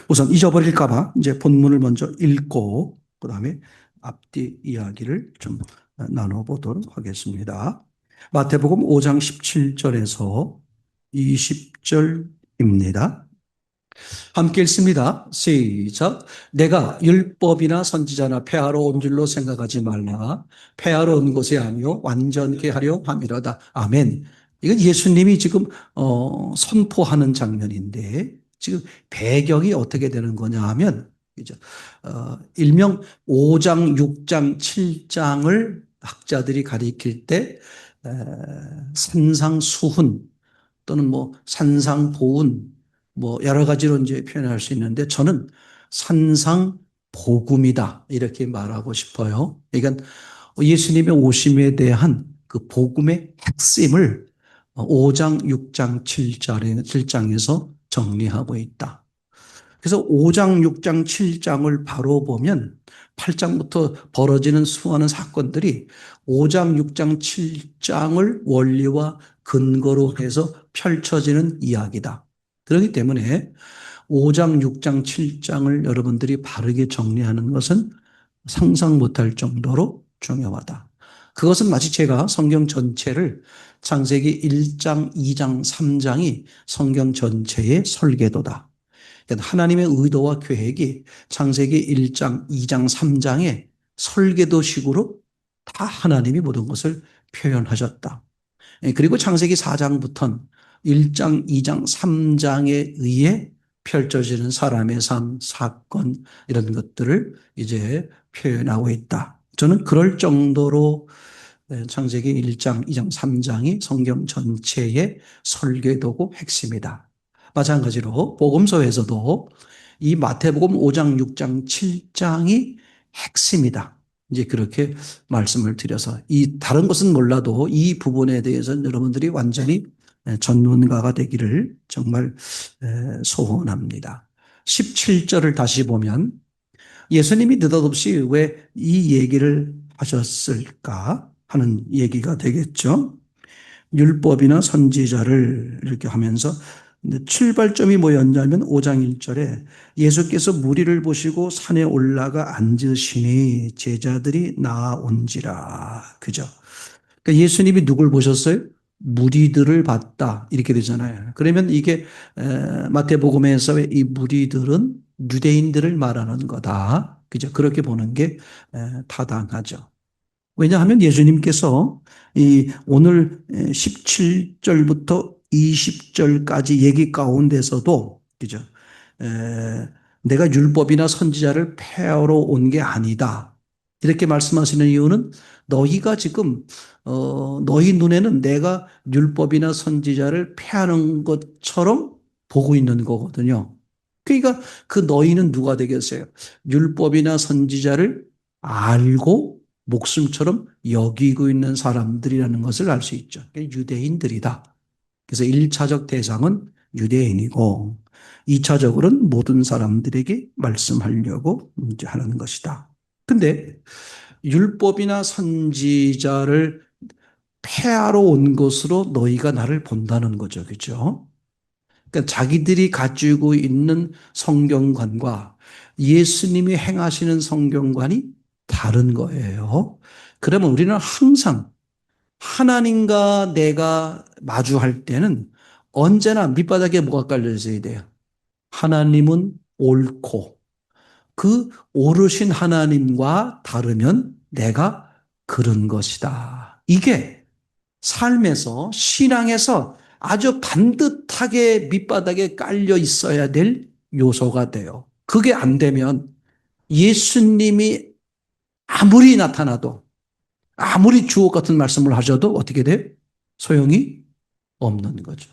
우선 잊어버릴까봐 이제 본문을 먼저 읽고 그 다음에 앞뒤 이야기를 좀 나눠보도록 하겠습니다. 마태복음 5장 17절에서 20절입니다. 함께 읽습니다. 시작. 내가 율법이나 선지자나 폐하러 온 줄로 생각하지 말라. 폐하러 온 것이 아니요 완전케 하려 함이로다. 아멘. 이건 예수님이 지금 선포하는 장면인데 지금 배경이 어떻게 되는 거냐 하면 이제 일명 5장, 6장, 7장을 학자들이 가리킬 때 산상수훈 또는 뭐 산상보훈 뭐 여러 가지로 이제 표현할 수 있는데 저는 산상복음이다 이렇게 말하고 싶어요. 그러니까 예수님의 오심에 대한 그 복음의 핵심을 5장, 6장, 7장에서 정리하고 있다. 그래서 5장, 6장, 7장을 바로 보면 8장부터 벌어지는 수많은 사건들이 5장, 6장, 7장을 원리와 근거로 해서 펼쳐지는 이야기다. 그렇기 때문에 5장, 6장, 7장을 여러분들이 바르게 정리하는 것은 상상 못할 정도로 중요하다. 그것은 마치 제가 성경 전체를 창세기 1장, 2장, 3장이 성경 전체의 설계도다. 하나님의 의도와 계획이 창세기 1장, 2장, 3장의 설계도식으로 다 하나님이 모든 것을 표현하셨다. 그리고 창세기 4장부터는 1장, 2장, 3장에 의해 펼쳐지는 사람의 삶, 사건 이런 것들을 이제 표현하고 있다. 저는 그럴 정도로 창세기 1장, 2장, 3장이 성경 전체의 설계도고 핵심이다. 마찬가지로 복음서에서도 이 마태복음 5장, 6장, 7장이 핵심이다. 이제 그렇게 말씀을 드려서 이 다른 것은 몰라도 이 부분에 대해서는 여러분들이 완전히 전문가가 되기를 정말 소원합니다. 17절을 다시 보면 예수님이 느닷없이 왜 이 얘기를 하셨을까 하는 얘기가 되겠죠. 율법이나 선지자를 이렇게 하면서 출발점이 뭐였냐면 5장 1절에 예수께서 무리를 보시고 산에 올라가 앉으시니 제자들이 나아온지라. 그죠? 그러니까 예수님이 누굴 보셨어요? 무리들을 봤다. 이렇게 되잖아요. 그러면 이게 마태복음에서의 이 무리들은 유대인들을 말하는 거다. 그죠? 그렇게 보는 게 타당하죠. 왜냐하면 예수님께서 이 오늘 17절부터 20절까지 얘기 가운데서도 그죠? 내가 율법이나 선지자를 폐하러 온 게 아니다. 이렇게 말씀하시는 이유는 너희가 지금 너희 눈에는 내가 율법이나 선지자를 폐하는 것처럼 보고 있는 거거든요. 그러니까 그 너희는 누가 되겠어요? 율법이나 선지자를 알고 목숨처럼 여기고 있는 사람들이라는 것을 알 수 있죠. 유대인들이다. 그래서 1차적 대상은 유대인이고 2차적으로는 모든 사람들에게 말씀하려고 이제 하는 것이다. 근데 율법이나 선지자를 폐하러 온 것으로 너희가 나를 본다는 거죠. 그죠? 그러니까 자기들이 가지고 있는 성경관과 예수님이 행하시는 성경관이 다른 거예요. 그러면 우리는 항상 하나님과 내가 마주할 때는 언제나 밑바닥에 뭐가 깔려 있어야 돼요? 하나님은 옳고 그 오르신 하나님과 다르면 내가 그런 것이다. 이게 삶에서 신앙에서 아주 반듯하게 밑바닥에 깔려 있어야 될 요소가 돼요. 그게 안 되면 예수님이 아무리 나타나도 아무리 주옥 같은 말씀을 하셔도 어떻게 돼? 소용이 없는 거죠.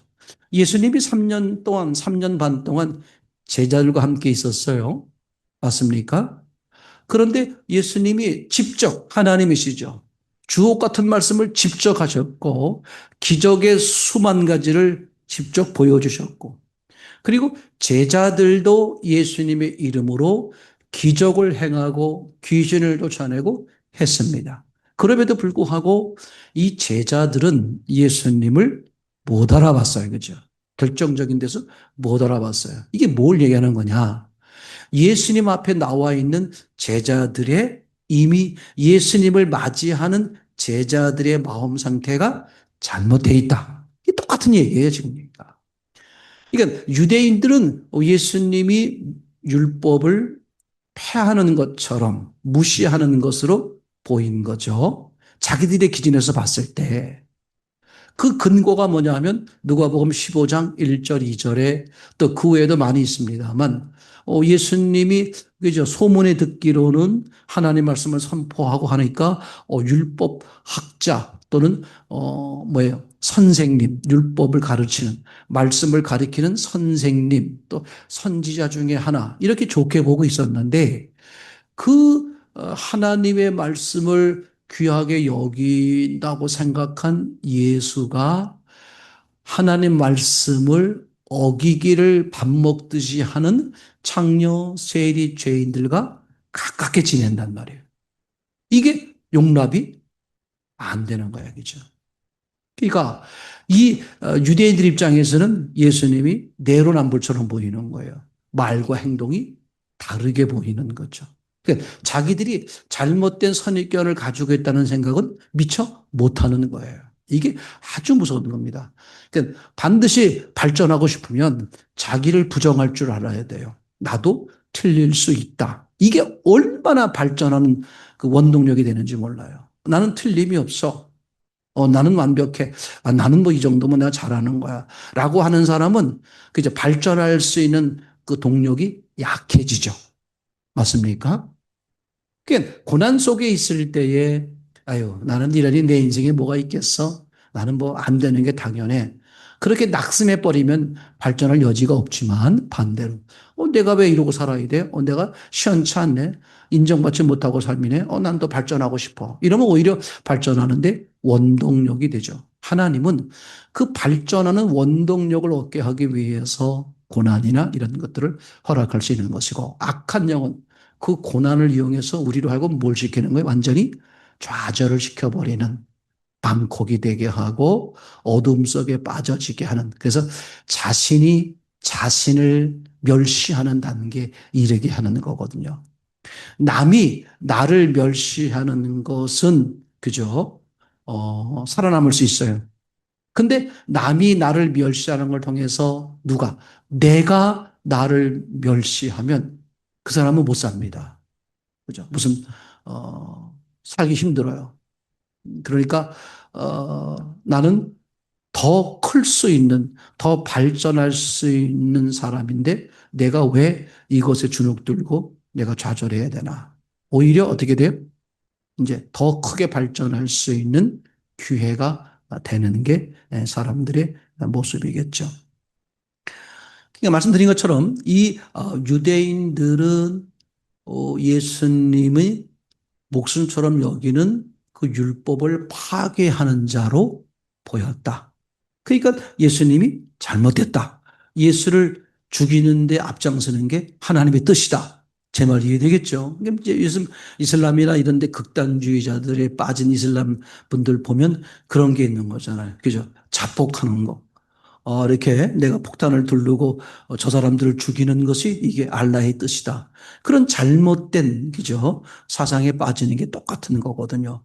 예수님이 3년 동안, 3년 반 동안 제자들과 함께 있었어요. 맞습니까? 그런데 예수님이 직접 하나님이시죠. 주옥 같은 말씀을 직접 하셨고 기적의 수만 가지를 직접 보여주셨고 그리고 제자들도 예수님의 이름으로 기적을 행하고 귀신을 쫓아내고 했습니다. 그럼에도 불구하고 이 제자들은 예수님을 못 알아봤어요. 그죠? 결정적인 데서 못 알아봤어요. 이게 뭘 얘기하는 거냐? 예수님 앞에 나와 있는 제자들의 이미 예수님을 맞이하는 제자들의 마음 상태가 잘못되어 있다. 이게 똑같은 얘기예요, 지금. 그러니까 유대인들은 예수님이 율법을 폐하는 것처럼 무시하는 것으로 보인 거죠. 자기들의 기준에서 봤을 때. 그 근거가 뭐냐 하면 누가복음 15장 1절 2절에 또 그 외에도 많이 있습니다만 예수님이 그죠 소문에 듣기로는 하나님 말씀을 선포하고 하니까 율법 학자 또는 뭐예요 선생님 율법을 가르치는 말씀을 가리키는 선생님 또 선지자 중에 하나 이렇게 좋게 보고 있었는데 그 하나님의 말씀을 귀하게 여긴다고 생각한 예수가 하나님 말씀을 어기기를 밥 먹듯이 하는 창녀, 세리, 죄인들과 가깝게 지낸단 말이에요. 이게 용납이 안 되는 거예요. 그죠? 그러니까 이 유대인들 입장에서는 예수님이 내로남불처럼 보이는 거예요. 말과 행동이 다르게 보이는 거죠. 그러니까 자기들이 잘못된 선입견을 가지고 있다는 생각은 미처 못하는 거예요. 이게 아주 무서운 겁니다. 그러니까 반드시 발전하고 싶으면 자기를 부정할 줄 알아야 돼요. 나도 틀릴 수 있다. 이게 얼마나 발전하는 그 원동력이 되는지 몰라요. 나는 틀림이 없어. 나는 완벽해. 나는 뭐 이 정도면 내가 잘하는 거야. 라고 하는 사람은 그저 발전할 수 있는 그 동력이 약해지죠. 맞습니까? 그 고난 속에 있을 때에 아유, 나는 이러니 내 인생에 뭐가 있겠어? 나는 뭐 안 되는 게 당연해. 그렇게 낙심해 버리면 발전할 여지가 없지만 반대로 내가 왜 이러고 살아야 돼? 내가 시원치 않네. 인정받지 못하고 삶이네. 난 더 발전하고 싶어. 이러면 오히려 발전하는데 원동력이 되죠. 하나님은 그 발전하는 원동력을 얻게 하기 위해서 고난이나 이런 것들을 허락할 수 있는 것이고 악한 영혼 그 고난을 이용해서 우리로 하여금 뭘 시키는 거예요? 완전히 좌절을 시켜버리는 방콕이 되게 하고 어둠 속에 빠져지게 하는 그래서 자신이 자신을 멸시하는 단계에 이르게 하는 거거든요. 남이 나를 멸시하는 것은 그죠? 살아남을 수 있어요. 근데 남이 나를 멸시하는 걸 통해서 누가 내가 나를 멸시하면 그 사람은 못 삽니다. 그죠? 무슨 살기 힘들어요. 그러니까 나는 더 클 수 있는, 더 발전할 수 있는 사람인데 내가 왜 이것에 주눅들고 내가 좌절해야 되나? 오히려 어떻게 돼요? 이제 더 크게 발전할 수 있는 기회가 되는 게 사람들의 모습이겠죠. 그러니까 말씀드린 것처럼 이 유대인들은 예수님의 목숨처럼 여기는 그 율법을 파괴하는 자로 보였다. 그러니까 예수님이 잘못됐다. 예수를 죽이는데 앞장서는 게 하나님의 뜻이다. 제 말 이해되겠죠? 이제 요즘 이슬람이나 이런 데 극단주의자들에 빠진 이슬람 분들 보면 그런 게 있는 거잖아요. 그죠? 자폭하는 거. 이렇게 내가 폭탄을 두르고 저 사람들을 죽이는 것이 이게 알라의 뜻이다. 그런 잘못된, 그죠? 사상에 빠지는 게 똑같은 거거든요.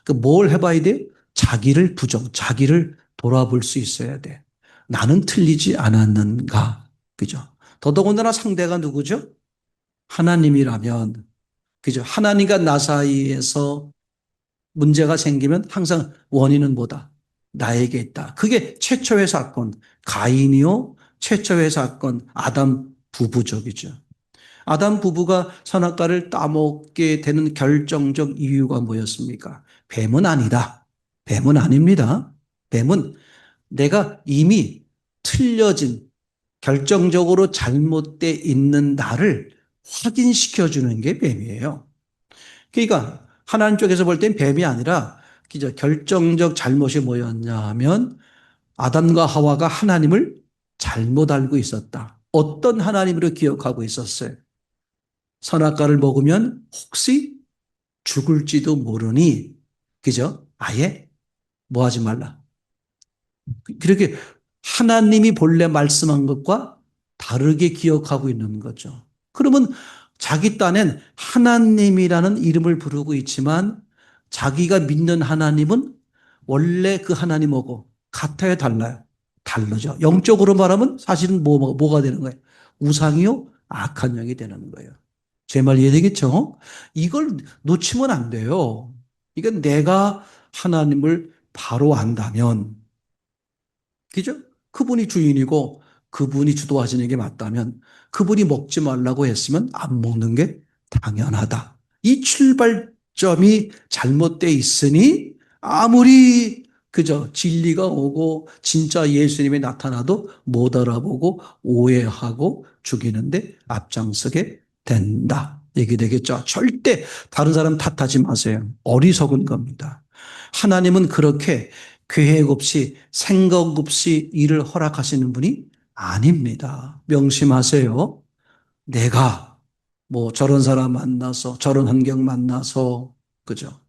그 뭘 해봐야 돼? 자기를 자기를 돌아볼 수 있어야 돼. 나는 틀리지 않았는가? 그죠? 더더군다나 상대가 누구죠? 하나님이라면, 그죠? 하나님과 나 사이에서 문제가 생기면 항상 원인은 뭐다? 나에게 있다. 그게 최초의 사건, 가인이요. 최초의 사건, 아담 부부적이죠. 아담 부부가 선악과를 따먹게 되는 결정적 이유가 뭐였습니까? 뱀은 아니다. 뱀은 아닙니다. 뱀은 내가 이미 틀려진 결정적으로 잘못돼 있는 나를 확인시켜 주는 게 뱀이에요. 그러니까 하나님 쪽에서 볼 땐 뱀이 아니라 결정적 잘못이 뭐였냐 하면 아담과 하와가 하나님을 잘못 알고 있었다. 어떤 하나님으로 기억하고 있었어요? 선악과를 먹으면 혹시 죽을지도 모르니 그죠? 아예 뭐 하지 말라. 그렇게 하나님이 본래 말씀한 것과 다르게 기억하고 있는 거죠. 그러면 자기 딴엔 하나님이라는 이름을 부르고 있지만 자기가 믿는 하나님은 원래 그 하나님하고 같아요, 달라요? 다르죠. 영적으로 말하면 사실은 뭐가 되는 거예요? 우상이요? 악한 영이 되는 거예요. 제 말 이해되겠죠? 이걸 놓치면 안 돼요. 이건 내가 하나님을 바로 안다면, 그죠? 그분이 주인이고 그분이 주도하시는 게 맞다면 그분이 먹지 말라고 했으면 안 먹는 게 당연하다. 이 출발점이 잘못돼 있으니 아무리 그저 진리가 오고 진짜 예수님이 나타나도 못 알아보고 오해하고 죽이는데 앞장서게 된다. 얘기 되겠죠. 절대 다른 사람 탓하지 마세요. 어리석은 겁니다. 하나님은 그렇게 계획 없이 생각 없이 일을 허락하시는 분이 아닙니다. 명심하세요. 내가 뭐 저런 사람 만나서 저런 환경 만나서 그죠?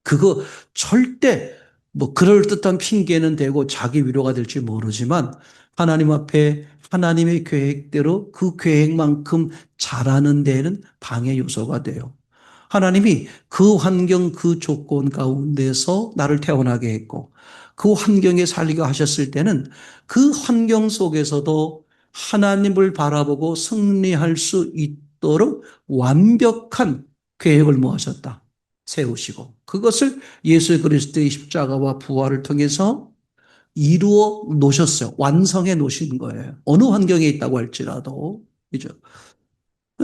그거 절대 뭐 그럴듯한 핑계는 되고 자기 위로가 될지 모르지만 하나님 앞에 하나님의 계획대로 그 계획만큼 잘하는 데에는 방해 요소가 돼요. 하나님이 그 환경, 그 조건 가운데서 나를 태어나게 했고, 그 환경에 살게 하셨을 때는 그 환경 속에서도 하나님을 바라보고 승리할 수 있도록 완벽한 계획을 모아셨다. 세우시고. 그것을 예수 그리스도의 십자가와 부활을 통해서 이루어 놓으셨어요. 완성해 놓으신 거예요. 어느 환경에 있다고 할지라도. 그죠?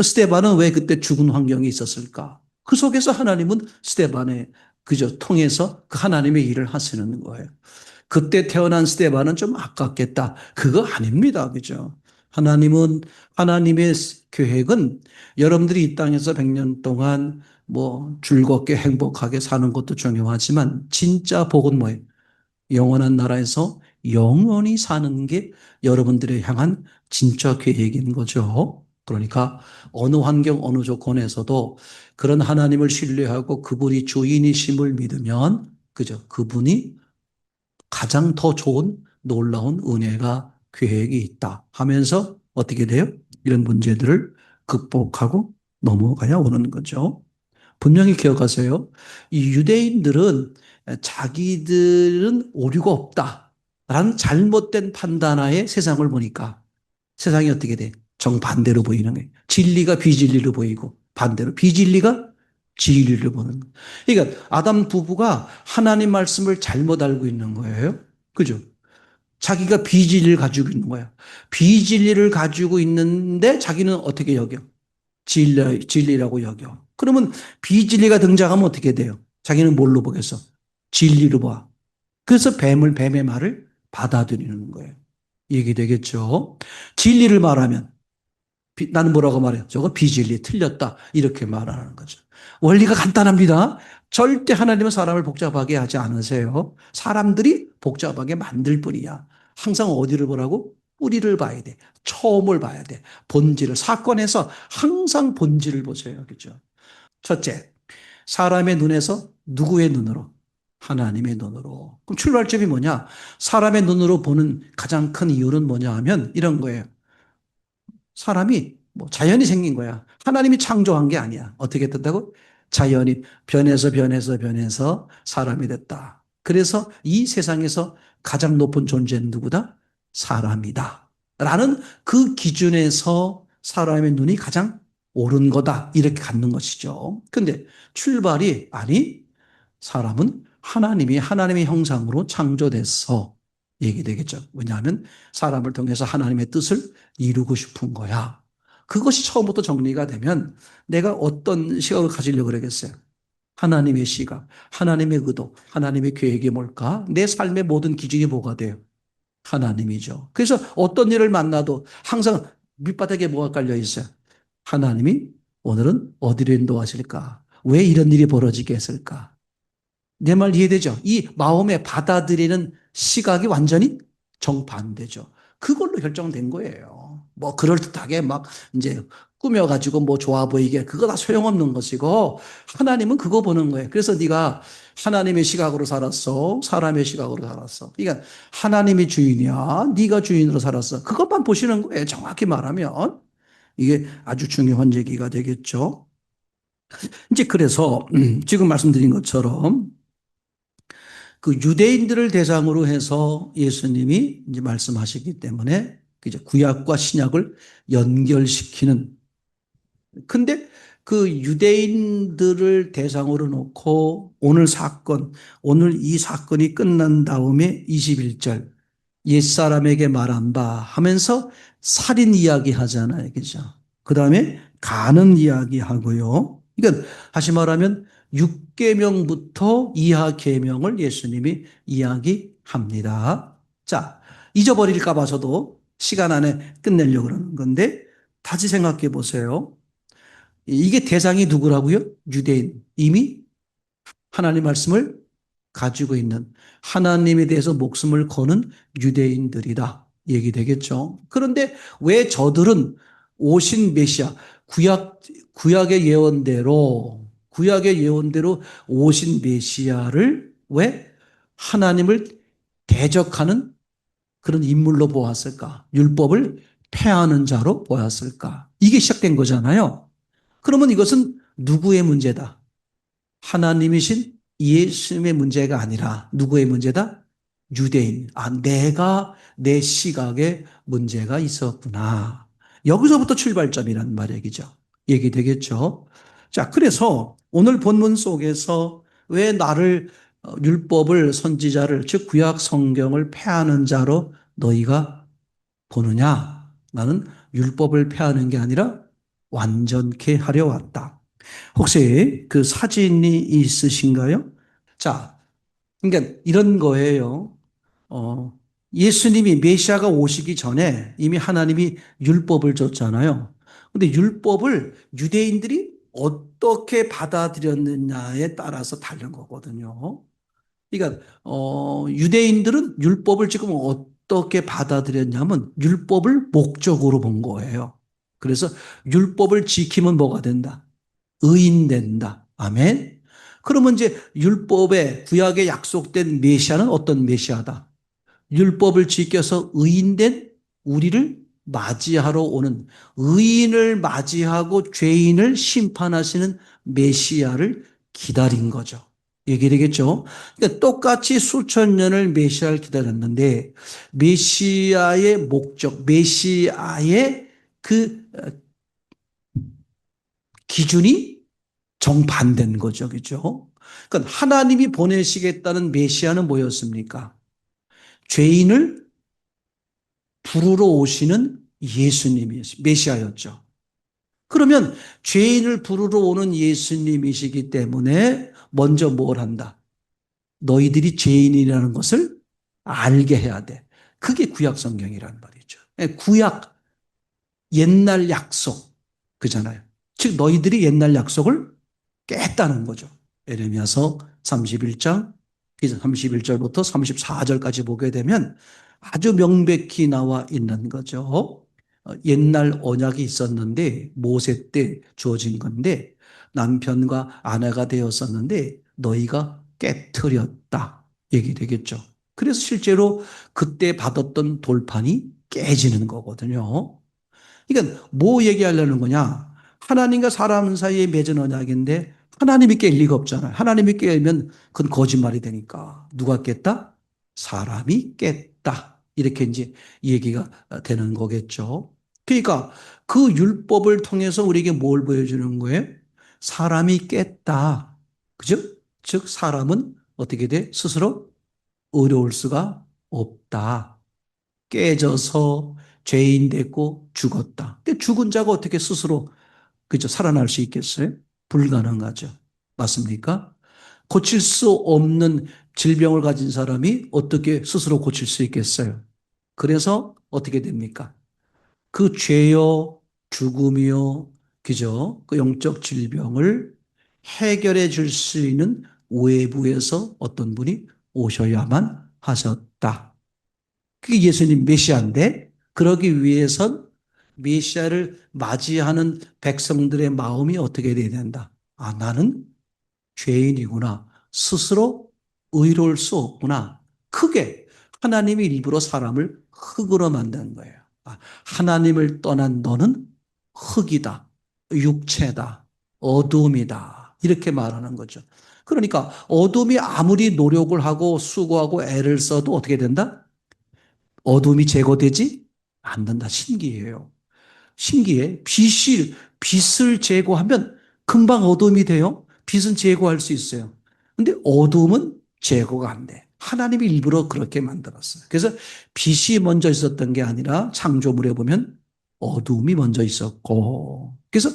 스테반은 왜 그때 죽은 환경이 있었을까? 그 속에서 하나님은 스테반의 그저 통해서 그 하나님의 일을 하시는 거예요. 그때 태어난 스테반은 좀 아깝겠다. 그거 아닙니다. 그죠? 하나님은, 하나님의 계획은 여러분들이 이 땅에서 100년 동안 뭐 즐겁게 행복하게 사는 것도 중요하지만 진짜 복은 뭐예요? 영원한 나라에서 영원히 사는 게 여러분들을 향한 진짜 계획인 거죠. 그러니까 어느 환경, 어느 조건에서도 그런 하나님을 신뢰하고 그분이 주인이심을 믿으면, 그죠? 그분이 가장 더 좋은 놀라운 은혜가 계획이 있다 하면서 어떻게 돼요? 이런 문제들을 극복하고 넘어가야 오는 거죠. 분명히 기억하세요. 이 유대인들은 자기들은 오류가 없다. 라는 잘못된 판단하에 세상을 보니까 세상이 어떻게 돼? 정반대로 보이는 거예요. 진리가 비진리로 보이고 반대로 비진리가 진리를 보는 거예요. 그러니까 아담 부부가 하나님 말씀을 잘못 알고 있는 거예요. 그죠? 자기가 비진리를 가지고 있는 거야. 비진리를 가지고 있는데 자기는 어떻게 여겨? 진리라고 여겨. 그러면 비진리가 등장하면 어떻게 돼요? 자기는 뭘로 보겠어? 진리로 봐. 그래서 뱀의 말을 받아들이는 거예요. 얘기되겠죠? 진리를 말하면 나는 뭐라고 말해요? 저거 비진리 틀렸다. 이렇게 말하는 거죠. 원리가 간단합니다. 절대 하나님은 사람을 복잡하게 하지 않으세요. 사람들이 복잡하게 만들 뿐이야. 항상 어디를 보라고? 뿌리를 봐야 돼. 처음을 봐야 돼. 본질을. 사건에서 항상 본질을 보세요. 그죠? 첫째, 사람의 눈에서 누구의 눈으로? 하나님의 눈으로. 그럼 출발점이 뭐냐? 사람의 눈으로 보는 가장 큰 이유는 뭐냐 하면 이런 거예요. 사람이 뭐 자연이 생긴 거야. 하나님이 창조한 게 아니야. 어떻게 됐다고? 자연이 변해서 사람이 됐다. 그래서 이 세상에서 가장 높은 존재는 누구다? 사람이다. 라는 그 기준에서 사람의 눈이 가장 옳은 거다. 이렇게 갖는 것이죠. 근데 출발이 아니, 사람은 하나님이 하나님의 형상으로 창조돼서 얘기되겠죠. 왜냐하면 사람을 통해서 하나님의 뜻을 이루고 싶은 거야. 그것이 처음부터 정리가 되면 내가 어떤 시각을 가지려고 그러겠어요. 하나님의 시각, 하나님의 의도, 하나님의 계획이 뭘까? 내 삶의 모든 기준이 뭐가 돼요? 하나님이죠. 그래서 어떤 일을 만나도 항상 밑바닥에 뭐가 깔려 있어요? 하나님이 오늘은 어디로 인도하실까? 왜 이런 일이 벌어지게 했을까? 내 말 이해되죠? 이 마음에 받아들이는 시각이 완전히 정반대죠. 그걸로 결정된 거예요. 뭐 그럴듯하게 막 이제 꾸며가지고 뭐 좋아 보이게 그거 다 소용없는 것이고 하나님은 그거 보는 거예요. 그래서 네가 하나님의 시각으로 살았어? 사람의 시각으로 살았어? 그러니까 하나님이 주인이야? 네가 주인으로 살았어? 그것만 보시는 거예요. 정확히 말하면. 이게 아주 중요한 얘기가 되겠죠. 이제 그래서 지금 말씀드린 것처럼 그 유대인들을 대상으로 해서 예수님이 이제 말씀하시기 때문에 이제 구약과 신약을 연결시키는. 근데 그 유대인들을 대상으로 놓고 오늘 이 사건이 끝난 다음에 21절 옛사람에게 말한 바 하면서 살인 이야기 하잖아요. 그죠? 그 다음에 가는 이야기 하고요. 그러니까 다시 말하면 6계명부터 이하 계명을 예수님이 이야기합니다. 자, 잊어버릴까 봐서도 시간 안에 끝내려고 그러는 건데 다시 생각해 보세요. 이게 대상이 누구라고요? 유대인. 이미 하나님 말씀을 가지고 있는 하나님에 대해서 목숨을 거는 유대인들이다. 얘기되겠죠. 그런데 왜 저들은 오신 메시아, 구약, 구약의 예언대로 오신 메시아를 왜 하나님을 대적하는 그런 인물로 보았을까? 율법을 폐하는 자로 보았을까? 이게 시작된 거잖아요. 그러면 이것은 누구의 문제다? 하나님이신 예수님의 문제가 아니라 누구의 문제다? 유대인. 아, 내가 내 시각에 문제가 있었구나. 여기서부터 출발점이란 말이죠. 얘기되겠죠. 자, 그래서 오늘 본문 속에서 왜 나를 율법을 선지자를 즉 구약 성경을 폐하는 자로 너희가 보느냐? 나는 율법을 폐하는 게 아니라 완전케 하려 왔다. 혹시 그 사진이 있으신가요? 자, 그러니까 이런 거예요. 어, 예수님이 메시아가 오시기 전에 이미 하나님이 율법을 줬잖아요. 근데 율법을 유대인들이 어떻게 받아들였느냐에 따라서 다른 거거든요. 그러니까 유대인들은 율법을 지금 어떻게 받아들였냐면 율법을 목적으로 본 거예요. 그래서 율법을 지키면 뭐가 된다? 의인된다. 아멘. 그러면 이제 율법의 구약에 약속된 메시아는 어떤 메시아다? 율법을 지켜서 의인된 우리를 맞이하러 오는 의인을 맞이하고 죄인을 심판하시는 메시아를 기다린 거죠. 얘기되겠죠? 그러니까 똑같이 수천 년을 메시아를 기다렸는데 메시아의 목적, 메시아의 그 기준이 정반대인 거죠. 그죠? 그러니까 하나님이 보내시겠다는 메시아는 뭐였습니까? 죄인을 부르러 오시는 예수님이었어요. 메시아였죠. 그러면 죄인을 부르러 오는 예수님이시기 때문에 먼저 뭘 한다? 너희들이 죄인이라는 것을 알게 해야 돼. 그게 구약 성경이라는 말이죠. 구약 옛날 약속 그잖아요. 즉 너희들이 옛날 약속을 깼다는 거죠. 에레미야서 31장 31절부터 34절까지 보게 되면 아주 명백히 나와 있는 거죠. 옛날 언약이 있었는데 모세 때 주어진 건데 남편과 아내가 되었었는데 너희가 깨트렸다 얘기되겠죠. 그래서 실제로 그때 받았던 돌판이 깨지는 거거든요. 그러니까 뭐 얘기하려는 거냐? 하나님과 사람 사이에 맺은 언약인데 하나님이 깰 리가 없잖아요. 하나님이 깨면 그건 거짓말이 되니까. 누가 깼다? 사람이 깼다. 이렇게 이제 얘기가 되는 거겠죠. 그러니까 그 율법을 통해서 우리에게 뭘 보여주는 거예요? 사람이 깼다. 그죠? 즉 사람은 어떻게 돼? 스스로 의로울 수가 없다. 깨져서 죄인 됐고 죽었다. 근데 죽은 자가 어떻게 스스로 그죠 살아날 수 있겠어요? 불가능하죠. 맞습니까? 고칠 수 없는 질병을 가진 사람이 어떻게 스스로 고칠 수 있겠어요? 그래서 어떻게 됩니까? 그 죄요, 죽음이요, 그죠? 그 영적 질병을 해결해 줄 수 있는 외부에서 어떤 분이 오셔야만 하셨다. 그게 예수님 메시아인데 그러기 위해선 메시아를 맞이하는 백성들의 마음이 어떻게 돼야 된다. 아, 나는 죄인이구나. 스스로 의로울 수 없구나. 크게 하나님이 일부러 사람을 흙으로 만든 거예요. 아, 하나님을 떠난 너는 흙이다, 육체다, 어둠이다. 이렇게 말하는 거죠. 그러니까 어둠이 아무리 노력을 하고 수고하고 애를 써도 어떻게 된다? 어둠이 제거되지 않는다. 신기해요. 신기해. 빛을 제거하면 금방 어둠이 돼요. 빛은 제거할 수 있어요. 근데 어둠은 제거가 안 돼. 하나님이 일부러 그렇게 만들었어요. 그래서 빛이 먼저 있었던 게 아니라 창조물에 보면 어둠이 먼저 있었고. 그래서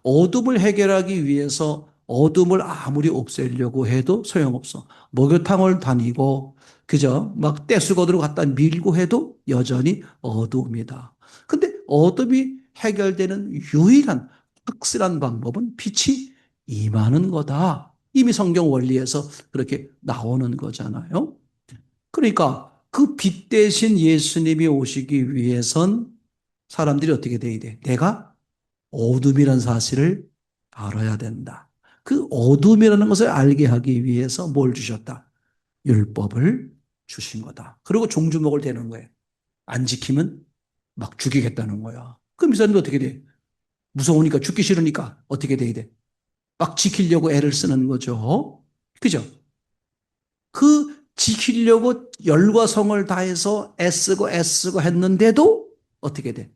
어둠을 해결하기 위해서 어둠을 아무리 없애려고 해도 소용없어. 목욕탕을 다니고, 그죠? 막 떼수건으로 갖다 밀고 해도 여전히 어둠이다. 근데 어둠이 해결되는 유일한 확실한 방법은 빛이 임하는 거다. 이미 성경 원리에서 그렇게 나오는 거잖아요. 그러니까 그 빛 대신 예수님이 오시기 위해선 사람들이 어떻게 돼야 돼? 내가 어둠이라는 사실을 알아야 된다. 그 어둠이라는 것을 알게 하기 위해서 뭘 주셨다? 율법을 주신 거다. 그리고 종주목을 대는 거예요. 안 지키면 막 죽이겠다는 거야. 그럼 이 사람이 어떻게 돼? 무서우니까 죽기 싫으니까 어떻게 돼야 돼? 막 지키려고 애를 쓰는 거죠. 그죠? 그 지키려고 열과 성을 다해서 애쓰고 했는데도 어떻게 돼?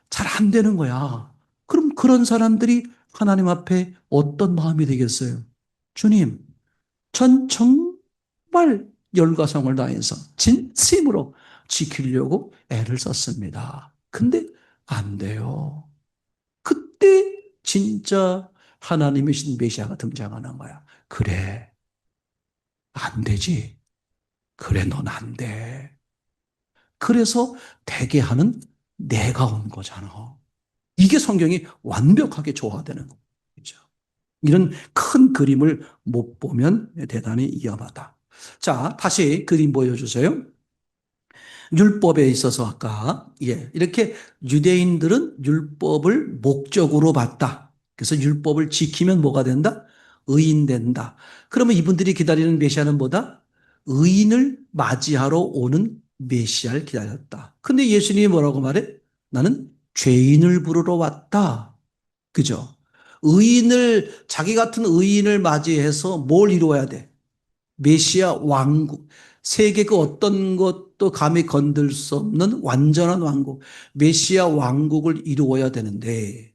잘 안 되는 거야. 그럼 그런 사람들이 하나님 앞에 어떤 마음이 되겠어요? 주님, 전 정말 열과 성을 다해서 진심으로 지키려고 애를 썼습니다. 근데 안 돼요. 그때 진짜 하나님이신 메시아가 등장하는 거야. 그래, 안 되지. 그래, 넌 안 돼. 그래서 되게 하는 내가 온 거잖아. 이게 성경이 완벽하게 조화되는 거죠. 이런 큰 그림을 못 보면 대단히 위험하다. 자, 다시 그림 보여주세요. 율법에 있어서 아까 이렇게 유대인들은 율법을 목적으로 봤다. 그래서 율법을 지키면 뭐가 된다? 의인 된다. 그러면 이분들이 기다리는 메시아는 뭐다? 의인을 맞이하러 오는 메시아를 기다렸다. 근데 예수님이 뭐라고 말해? 나는 죄인을 부르러 왔다. 그죠? 자기 같은 의인을 맞이해서 뭘 이루어야 돼? 메시아 왕국, 세계 그 어떤 것도 감히 건들 수 없는 완전한 왕국, 메시아 왕국을 이루어야 되는데,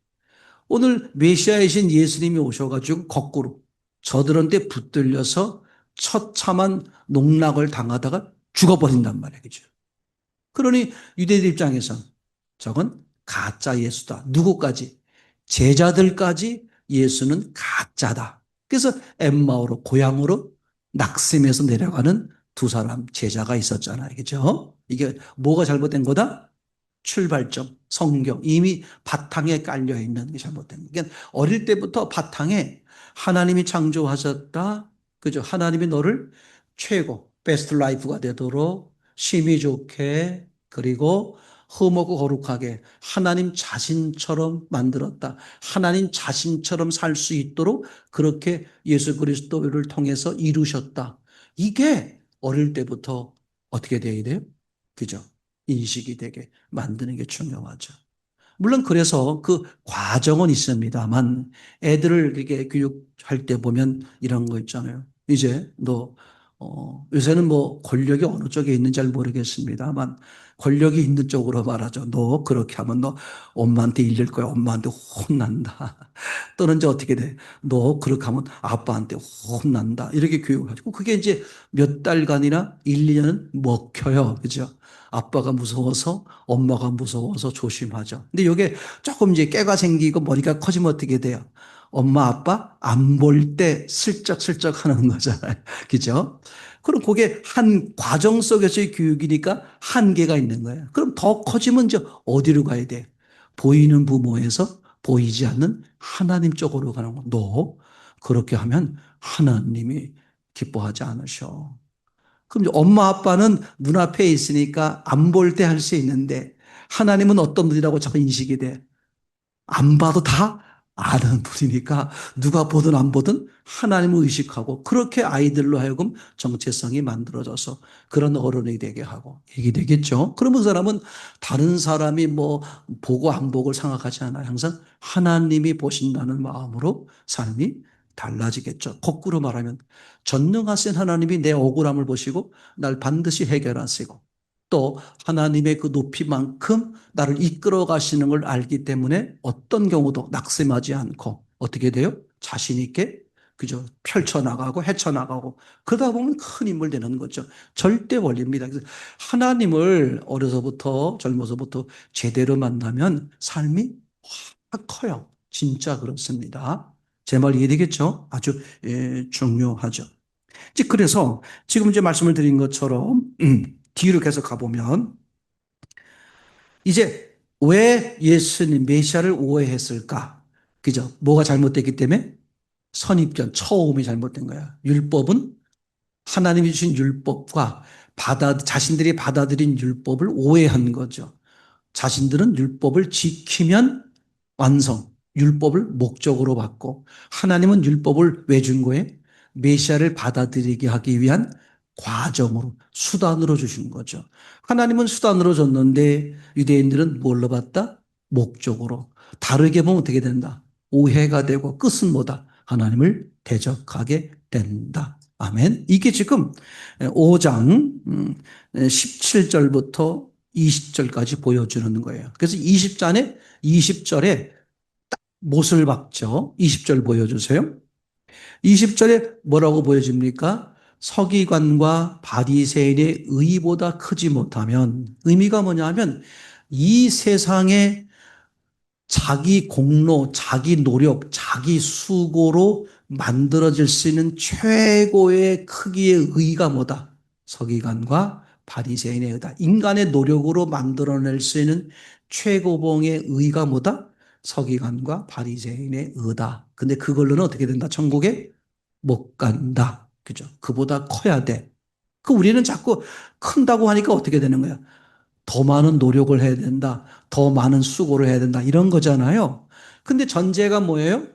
오늘 메시아이신 예수님이 오셔가지고 거꾸로 저들한테 붙들려서 처참한 농락을 당하다가 죽어버린단 말이에요. 그죠? 그러니 유대인들 입장에선 저건 가짜 예수다. 누구까지? 제자들까지 예수는 가짜다. 그래서 엠마오로 고향으로 낙심해서 내려가는 두 사람 제자가 있었잖아요. 그죠? 이게 뭐가 잘못된 거다? 출발점, 성경. 이미 바탕에 깔려 있는 게 잘못된 거예요. 그러니까 어릴 때부터 바탕에 하나님이 창조하셨다. 그죠? 하나님이 너를 최고, 베스트 라이프가 되도록 심히 좋게 그리고 흠없고 거룩하게 하나님 자신처럼 만들었다. 하나님 자신처럼 살 수 있도록 그렇게 예수 그리스도를 통해서 이루셨다. 이게 어릴 때부터 어떻게 돼야 돼요? 그죠? 인식이 되게 만드는 게 중요하죠. 물론 그래서 그 과정은 있습니다만 애들을 이렇게 교육할 때 보면 이런 거 있잖아요. 이제 너 요새는 뭐 권력이 어느 쪽에 있는지 잘 모르겠습니다만 권력이 있는 쪽으로 말하죠. 너 그렇게 하면 너 엄마한테 일릴 거야. 엄마한테 혼난다. 또는 이제 어떻게 돼? 너 그렇게 하면 아빠한테 혼난다. 이렇게 교육을 하고 그게 이제 몇 달간이나 1, 2년은 먹혀요. 그죠? 아빠가 무서워서 엄마가 무서워서 조심하죠. 근데 이게 조금 이제 깨가 생기고 머리가 커지면 어떻게 돼요? 엄마, 아빠 안 볼 때 슬쩍슬쩍 하는 거잖아요. 그죠? 그럼 그게 한 과정 속에서의 교육이니까 한계가 있는 거예요. 그럼 더 커지면 이제 어디로 가야 돼? 보이는 부모에서 보이지 않는 하나님 쪽으로 가는 거. 너 그렇게 하면 하나님이 기뻐하지 않으셔. 그럼 이제 엄마 아빠는 눈앞에 있으니까 안 볼 때 할 수 있는데 하나님은 어떤 분이라고 자꾸 인식이 돼. 안 봐도 다 아는 분이니까 누가 보든 안 보든 하나님을 의식하고 그렇게 아이들로 하여금 정체성이 만들어져서 그런 어른이 되게 하고 이게 되겠죠. 그러면 그 사람은 다른 사람이 뭐 보고 안 보고를 생각하지 않아요. 항상 하나님이 보신다는 마음으로 삶이 달라지겠죠. 거꾸로 말하면 전능하신 하나님이 내 억울함을 보시고 날 반드시 해결하시고 또 하나님의 그 높이만큼 나를 이끌어 가시는 걸 알기 때문에 어떤 경우도 낙심하지 않고 어떻게 돼요? 자신 있게 그저 펼쳐나가고 헤쳐나가고 그러다 보면 큰 인물 되는 거죠. 절대 원리입니다. 그래서 하나님을 어려서부터 젊어서부터 제대로 만나면 삶이 확 커요. 진짜 그렇습니다. 제 말 이해되겠죠? 아주 중요하죠. 그래서 지금 이제 말씀을 드린 것처럼 뒤로 계속 가보면 이제 왜 예수님 메시아를 오해했을까? 그죠? 뭐가 잘못됐기 때문에 선입견, 처음이 잘못된 거야. 율법은 하나님이 주신 율법과 자신들이 받아들인 율법을 오해한 거죠. 자신들은 율법을 지키면 완성, 율법을 목적으로 받고 하나님은 율법을 왜 준 거예요? 메시아를 받아들이게 하기 위한 과정으로, 수단으로 주신 거죠. 하나님은 수단으로 줬는데 유대인들은 뭘로 봤다? 목적으로. 다르게 보면 어떻게 된다? 오해가 되고 끝은 뭐다? 하나님을 대적하게 된다. 아멘. 이게 지금 5장 17절부터 20절까지 보여주는 거예요. 그래서 20절에 못을 박죠. 20절 보여주세요. 20절에 뭐라고 보여집니까? 서기관과 바리새인의 의보다 크지 못하면 의미가 뭐냐면 이 세상에 자기 공로, 자기 노력, 자기 수고로 만들어질 수 있는 최고의 크기의 의가 뭐다? 서기관과 바리새인의 의다. 인간의 노력으로 만들어낼 수 있는 최고봉의 의가 뭐다? 서기관과 바리새인의 의다. 근데 그걸로는 어떻게 된다? 천국에 못 간다. 그죠? 그보다 커야 돼. 우리는 자꾸 큰다고 하니까 어떻게 되는 거야? 더 많은 노력을 해야 된다. 더 많은 수고를 해야 된다. 이런 거잖아요. 근데 전제가 뭐예요?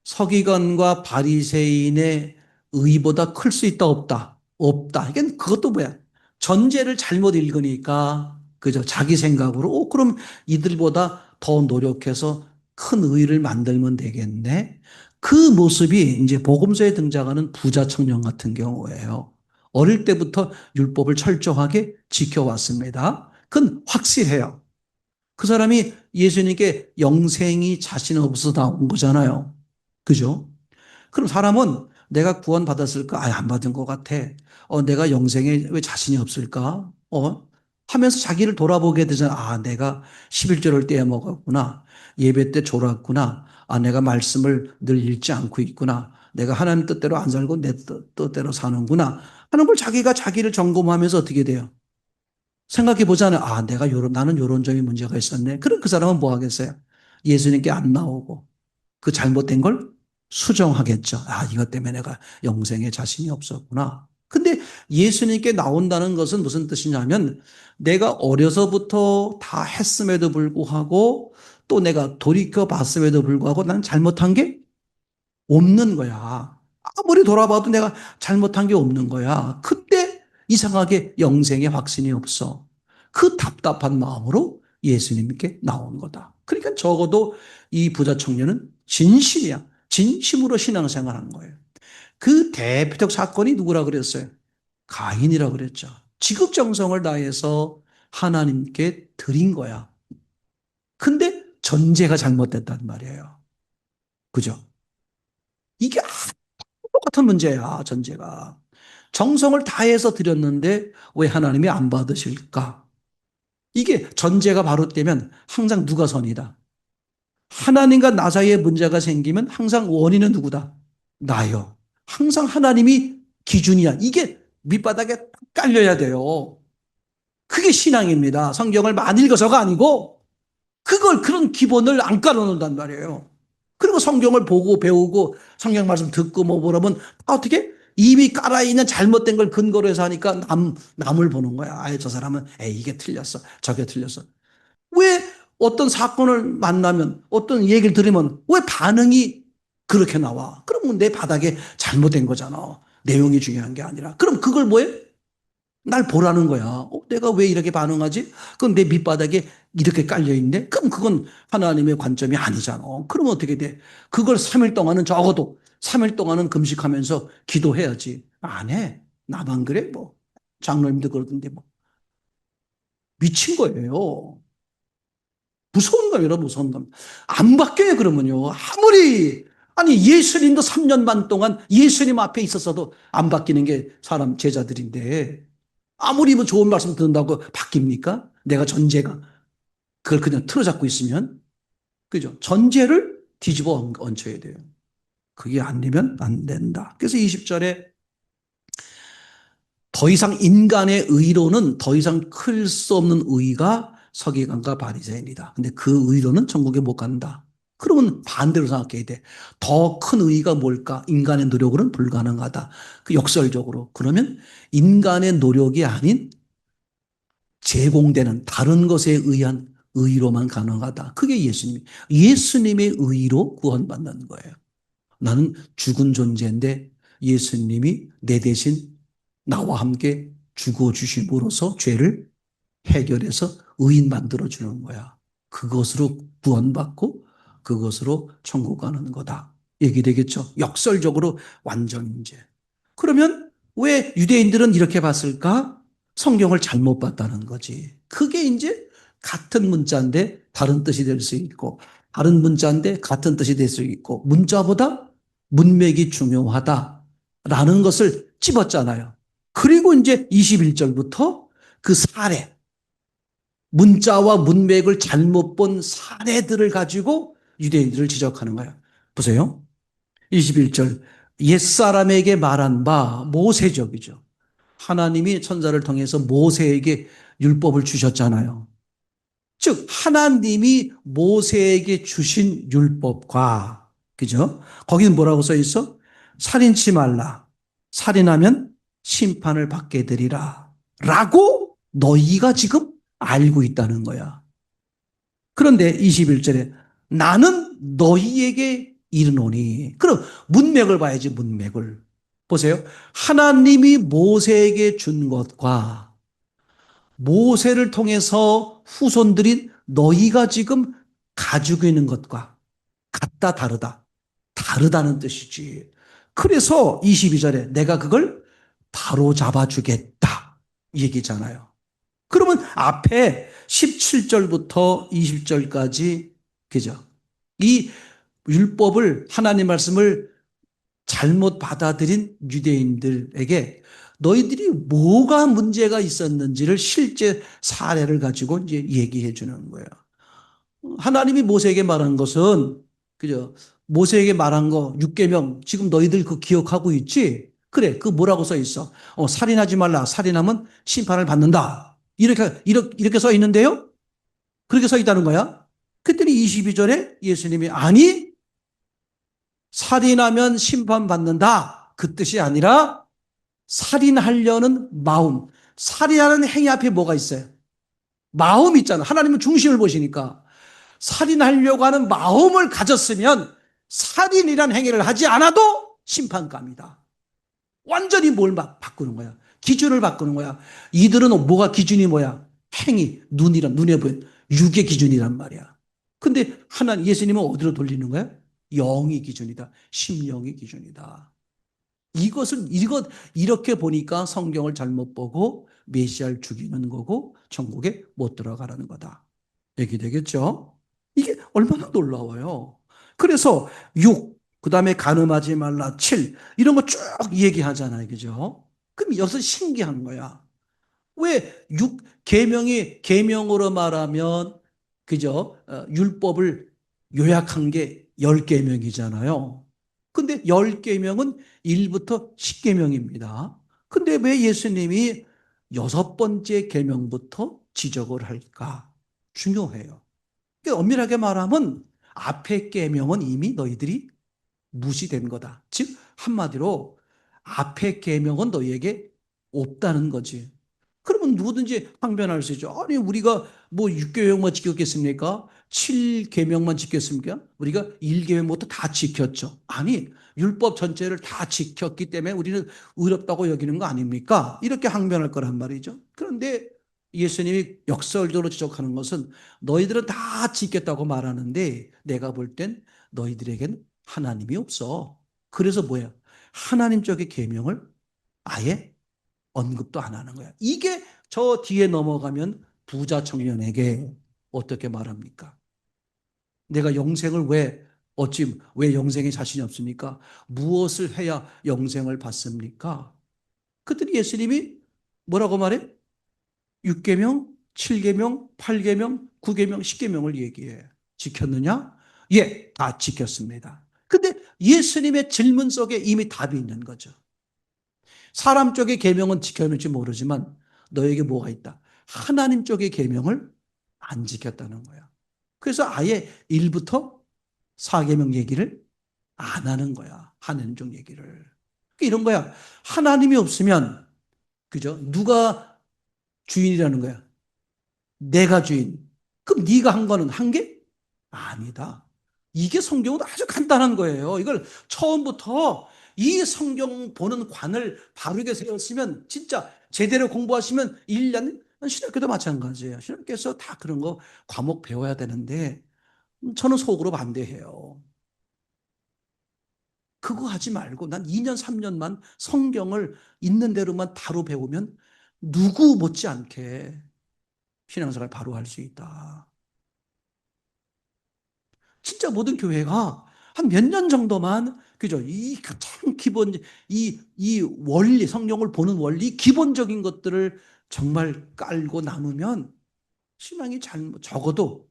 서기관과 바리새인의 의보다 클 수 있다, 없다? 없다. 이게 그것도 뭐야? 전제를 잘못 읽으니까, 그죠? 자기 생각으로, 그럼 이들보다 더 노력해서 큰 의를 만들면 되겠네? 그 모습이 이제 복음서에 등장하는 부자 청년 같은 경우예요. 어릴 때부터 율법을 철저하게 지켜왔습니다. 그건 확실해요. 그 사람이 예수님께 영생이 자신 없어서 나온 거잖아요. 그죠? 그럼 사람은 내가 구원받았을까? 안 받은 것 같아. 내가 영생에 왜 자신이 없을까? 하면서 자기를 돌아보게 되잖아. 내가 11조를 떼어먹었구나. 예배 때 졸았구나. 내가 말씀을 늘 읽지 않고 있구나. 내가 하나님 뜻대로 안 살고 내 뜻대로 사는구나. 하는 걸 자기가 자기를 점검하면서 어떻게 돼요? 생각해 보잖아요. 나는 요런 점이 문제가 있었네. 그럼 그 사람은 뭐 하겠어요? 예수님께 안 나오고 그 잘못된 걸 수정하겠죠. 이것 때문에 내가 영생에 자신이 없었구나. 근데 예수님께 나온다는 것은 무슨 뜻이냐면 내가 어려서부터 다 했음에도 불구하고 또 내가 돌이켜 봤음에도 불구하고 난 잘못한 게 없는 거야. 아무리 돌아봐도 내가 잘못한 게 없는 거야. 그때 이상하게 영생의 확신이 없어. 그 답답한 마음으로 예수님께 나온 거다. 그러니까 적어도 이 부자 청년은 진실이야. 진심으로 신앙생활한 거예요. 그 대표적 사건이 누구라 그랬어요? 가인이라 그랬죠. 지극정성을 다해서 하나님께 드린 거야. 근데 전제가 잘못됐단 말이에요. 그죠? 이게 똑같은 문제야, 전제가. 정성을 다해서 드렸는데 왜 하나님이 안 받으실까? 이게 전제가 바로 되면 항상 누가 선이다. 하나님과 나 사이에 문제가 생기면 항상 원인은 누구다? 나요. 항상 하나님이 기준이야. 이게 밑바닥에 깔려야 돼요. 그게 신앙입니다. 성경을 많이 읽어서가 아니고 그런 기본을 안 깔아놓는단 말이에요. 그리고 성경을 보고 배우고 성경 말씀 듣고 뭐 보라면 어떻게 이미 깔아있는 잘못된 걸 근거로 해서 하니까 남을 보는 거야. 저 사람은 이게 틀렸어. 저게 틀렸어. 왜 어떤 사건을 만나면, 어떤 얘기를 들으면 왜 반응이 그렇게 나와? 그러면 내 바닥에 잘못된 거잖아. 내용이 중요한 게 아니라. 그럼 그걸 뭐해? 날 보라는 거야. 내가 왜 이렇게 반응하지? 그럼 내 밑바닥에 이렇게 깔려있네? 그럼 그건 하나님의 관점이 아니잖아. 그러면 어떻게 돼? 그걸 3일 동안은 적어도 3일 동안은 금식하면서 기도해야지. 안 해. 나만 그래? 뭐. 장로님도 그러던데 뭐. 미친 거예요. 무서운 겁니다, 무서운 겁니다. 안 바뀌어요, 그러면요. 아니, 예수님도 3년 반 동안 예수님 앞에 있었어도 안 바뀌는 게 사람 제자들인데, 아무리 뭐 좋은 말씀 듣는다고 바뀝니까? 내가 전제가. 그걸 그냥 틀어잡고 있으면. 그죠? 전제를 뒤집어 얹혀야 돼요. 그게 안 되면 안 된다. 그래서 20절에 더 이상 인간의 의로는 더 이상 클 수 없는 의가 서기관과 바리새인이다. 근데 그 의로는 천국에 못 간다. 그러면 반대로 생각해야 돼. 더 큰 의가 뭘까? 인간의 노력으로는 불가능하다. 그 역설적으로. 그러면 인간의 노력이 아닌 제공되는 다른 것에 의한 의로만 가능하다. 그게 예수님의 의로 구원받는 거예요. 나는 죽은 존재인데 예수님이 내 대신 나와 함께 죽어주심으로써 죄를 해결해서 의인 만들어주는 거야. 그것으로 구원받고 그것으로 천국 가는 거다. 얘기되겠죠. 역설적으로 완전 이제. 그러면 왜 유대인들은 이렇게 봤을까? 성경을 잘못 봤다는 거지. 그게 이제 같은 문자인데 다른 뜻이 될 수 있고, 다른 문자인데 같은 뜻이 될 수 있고, 문자보다 문맥이 중요하다라는 것을 찝었잖아요. 그리고 이제 21절부터 그 사례, 문자와 문맥을 잘못 본 사례들을 가지고 유대인들을 지적하는 거예요. 보세요. 21절. 옛사람에게 말한 바 모세적이죠. 하나님이 천사를 통해서 모세에게 율법을 주셨잖아요. 즉 하나님이 모세에게 주신 율법과 그죠? 거기는 뭐라고 써 있어? 살인치 말라. 살인하면 심판을 받게 되리라. 라고 너희가 지금 알고 있다는 거야. 그런데 21절에 나는 너희에게 이르노니. 그럼 문맥을 봐야지, 문맥을. 보세요. 하나님이 모세에게 준 것과 모세를 통해서 후손들인 너희가 지금 가지고 있는 것과 같다, 다르다. 다르다는 뜻이지. 그래서 22절에 내가 그걸 바로 잡아주겠다. 이 얘기잖아요. 그러면 앞에 17절부터 20절까지, 그죠? 이 율법을, 하나님 말씀을 잘못 받아들인 유대인들에게 너희들이 뭐가 문제가 있었는지를 실제 사례를 가지고 이제 얘기해 주는 거예요. 하나님이 모세에게 말한 것은, 그죠? 모세에게 말한 거, 6계명, 지금 너희들 그 기억하고 있지? 그래, 그 뭐라고 써 있어? 살인하지 말라. 살인하면 심판을 받는다. 이렇게 써 있는데요? 그렇게 써 있다는 거야. 그랬더니 22절에 예수님이, 아니, 살인하면 심판받는다. 그 뜻이 아니라, 살인하려는 마음. 살인하는 행위 앞에 뭐가 있어요? 마음 있잖아. 하나님은 중심을 보시니까. 살인하려고 하는 마음을 가졌으면 살인이란 행위를 하지 않아도 심판감이다. 완전히 뭘 막 바꾸는 거야. 기준을 바꾸는 거야. 이들은 뭐가 기준이 뭐야? 행위, 눈에 보이는 육의 기준이란 말이야. 근데 예수님은 어디로 돌리는 거야? 영이 기준이다. 심령이 기준이다. 이렇게 보니까 성경을 잘못 보고 메시아를 죽이는 거고 천국에 못 들어가라는 거다. 얘기되겠죠? 이게 얼마나 놀라워요. 그래서 6, 그 다음에 간음하지 말라 7, 이런 거 쭉 얘기하잖아요. 그죠? 그럼 여기서 신기한 거야. 왜 계명으로 말하면, 그죠? 율법을 요약한 게 10계명이잖아요. 근데 10계명은 1부터 10계명입니다. 근데 왜 예수님이 여섯 번째 계명부터 지적을 할까? 중요해요. 그러니까 엄밀하게 말하면 앞의 계명은 이미 너희들이 무시된 거다. 즉 한마디로 앞의 계명은 너희에게 없다는 거지. 그러면 누구든지 항변할 수 있죠. 아니, 우리가 뭐 6계명만 지켰겠습니까? 7계명만 지켰습니까? 우리가 1계명부터 다 지켰죠. 아니, 율법 전체를 다 지켰기 때문에 우리는 의롭다고 여기는 거 아닙니까? 이렇게 항변할 거란 말이죠. 그런데 예수님이 역설적으로 지적하는 것은 너희들은 다 지켰다고 말하는데 내가 볼 땐 너희들에겐 하나님이 없어. 그래서 뭐야? 하나님 쪽의 계명을 아예 언급도 안 하는 거야. 이게 저 뒤에 넘어가면 부자 청년에게 어떻게 말합니까? 내가 영생을 왜 영생에 자신이 없습니까? 무엇을 해야 영생을 받습니까? 그랬더니 예수님이 뭐라고 말해? 6계명, 7계명, 8계명, 9계명, 10계명을 얘기해. 지켰느냐? 예, 다 지켰습니다. 근데 예수님의 질문 속에 이미 답이 있는 거죠. 사람 쪽의 계명은 지켰는지 모르지만 너에게 뭐가 있다? 하나님 쪽의 계명을 안 지켰다는 거야. 그래서 아예 1부터 4계명 얘기를 안 하는 거야. 하나님 쪽 얘기를. 그러니까 이런 거야. 하나님이 없으면 그죠? 누가 주인이라는 거야? 내가 주인. 그럼 네가 한 거는 한 게? 아니다. 이게 성경은 아주 간단한 거예요. 이걸 처음부터 이 성경 보는 관을 바르게 세웠으면 진짜 제대로 공부하시면 1년 신학교도 마찬가지예요. 신학교에서 다 그런 거 과목 배워야 되는데 저는 속으로 반대해요. 그거 하지 말고 난 2년, 3년만 성경을 있는 대로만 바로 배우면 누구 못지않게 신앙생활 바로 할 수 있다. 진짜 모든 교회가 한 몇 년 정도만 그죠? 이 가장 기본 이 원리 성경을 보는 원리 기본적인 것들을 정말 깔고 남으면 신앙이 적어도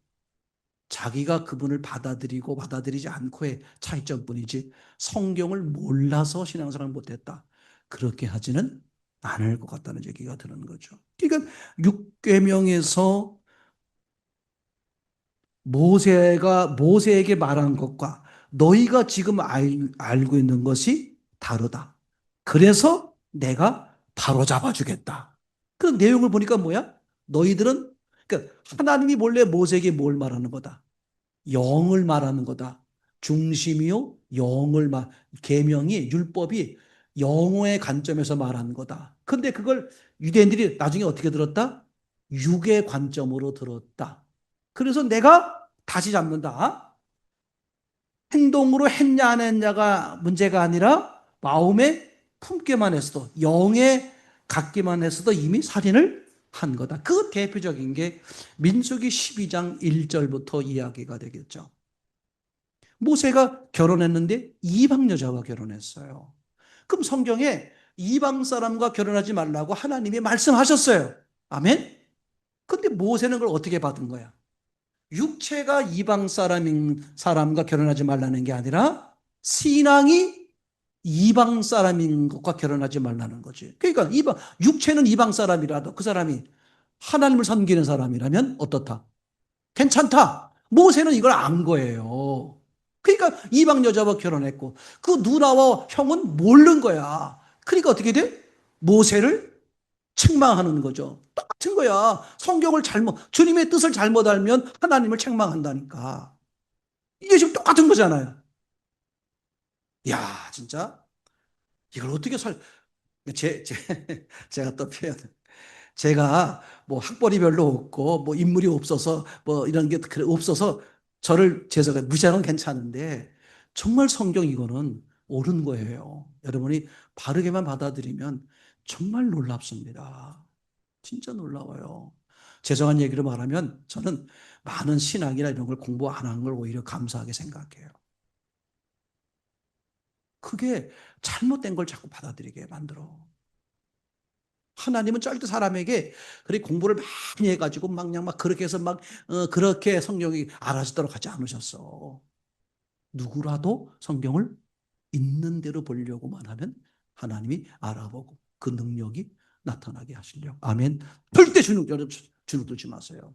자기가 그분을 받아들이고 받아들이지 않고의 차이점뿐이지 성경을 몰라서 신앙생활을 못했다. 그렇게 하지는 않을 것 같다는 얘기가 드는 거죠. 그러니까 6계명에서 모세에게 말한 것과 너희가 지금 알고 있는 것이 다르다. 그래서 내가 바로 잡아주겠다. 그 내용을 보니까 뭐야? 너희들은 그러니까 하나님이 본래 모세에게 뭘 말하는 거다? 영을 말하는 거다. 중심이요 영을 계명이 율법이 영의 관점에서 말하는 거다. 근데 그걸 유대인들이 나중에 어떻게 들었다? 육의 관점으로 들었다. 그래서 내가 다시 잡는다. 행동으로 했냐 안 했냐가 문제가 아니라 마음에 품기만 했어도 영에 갖기만 했어도 이미 살인을 한 거다. 그 대표적인 게 민수기 12장 1절부터 이야기가 되겠죠. 모세가 결혼했는데 이방 여자와 결혼했어요. 그럼 성경에 이방 사람과 결혼하지 말라고 하나님이 말씀하셨어요. 아멘? 근데 모세는 그걸 어떻게 받은 거야? 육체가 이방 사람과 결혼하지 말라는 게 아니라 신앙이 이방 사람인 것과 결혼하지 말라는 거지. 그러니까 육체는 이방 사람이라도 그 사람이 하나님을 섬기는 사람이라면 어떻다? 괜찮다. 모세는 이걸 안 거예요. 그러니까 이방 여자와 결혼했고 그 누나와 형은 모르는 거야. 그러니까 어떻게 돼? 모세를 책망하는 거죠. 똑같은 거야. 주님의 뜻을 잘못 알면 하나님을 책망한다니까. 이게 지금 똑같은 거잖아요. 야, 진짜 이걸 어떻게 제가 또 표현. 제가 뭐 학벌이 별로 없고 뭐 인물이 없어서 뭐 이런 게 없어서 저를 제가 무시하는 건 괜찮은데 정말 성경 이거는 옳은 거예요. 여러분이 바르게만 받아들이면 정말 놀랍습니다. 진짜 놀라워요. 죄송한 얘기를 말하면 저는 많은 신학이나 이런 걸 공부 안 한 걸 오히려 감사하게 생각해요. 그게 잘못된 걸 자꾸 받아들이게 만들어. 하나님은 절대 사람에게 그렇게 공부를 많이 해가지고 막 그렇게 해서 그렇게 성경이 알아지도록 하지 않으셨어. 누구라도 성경을 있는 대로 보려고만 하면 하나님이 알아보고 그 능력이 나타나게 하시려고. 아멘. 절대 주눅 들지 마세요.